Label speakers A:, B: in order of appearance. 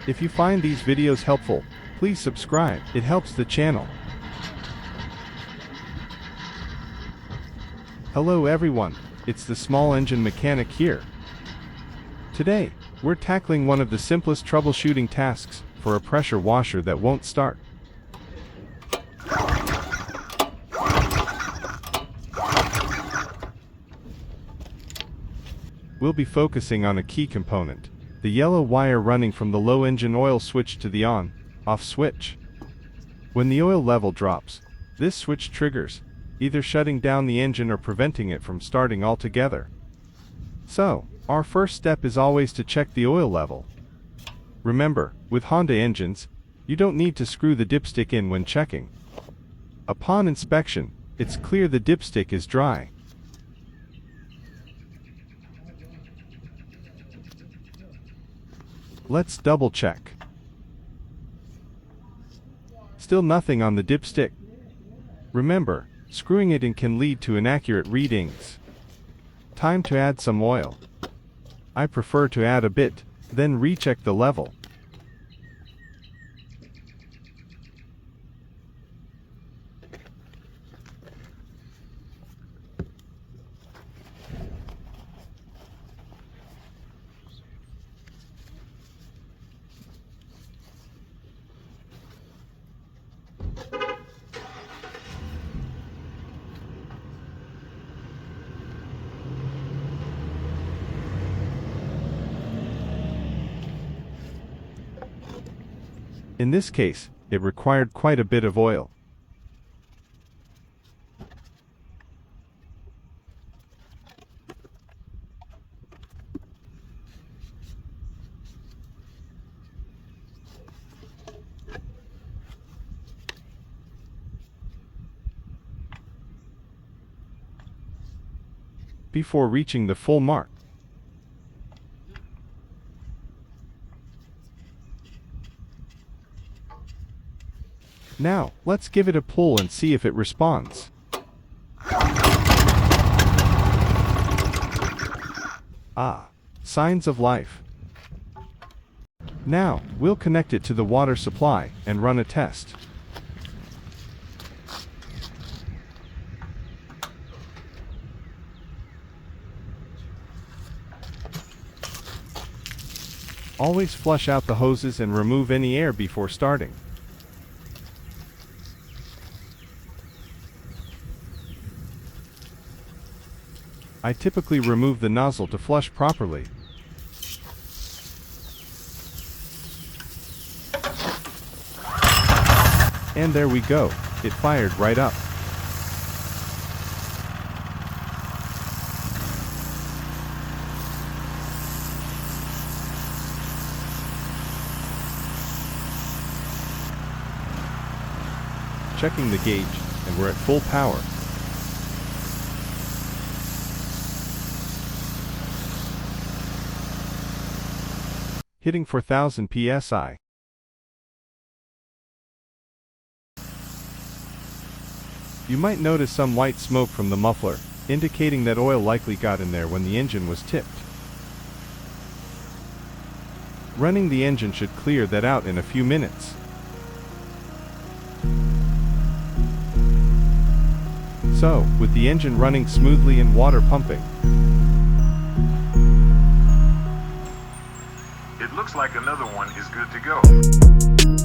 A: If you find these videos helpful, please subscribe. It helps the channel. Hello everyone, it's the small engine mechanic here. Today, we're tackling one of the simplest troubleshooting tasks for a pressure washer that won't start. We'll be focusing on a key component, the yellow wire running from the low engine oil switch to the on/off switch. When the oil level drops, this switch triggers, either shutting down the engine or preventing it from starting altogether. So, our first step is always to check the oil level. Remember, with Honda engines, you don't need to screw the dipstick in when checking. Upon inspection, it's clear the dipstick is dry. Let's double check. Still nothing on the dipstick. Remember, screwing it in can lead to inaccurate readings. Time to add some oil. I prefer to add a bit, then recheck the level. In this case, it required quite a bit of oil. Before reaching the full mark. Now, let's give it a pull and see if it responds. Ah, signs of life. Now, we'll connect it to the water supply and run a test. Always flush out the hoses and remove any air before starting. I typically remove the nozzle to flush properly. And there we go, it fired right up. Checking the gauge, and we're at full power. Hitting 4,000 psi. You might notice some white smoke from the muffler, indicating that oil likely got in there when the engine was tipped. Running the engine should clear that out in a few minutes. So, with the engine running smoothly and water pumping,
B: it looks like another one is good to go.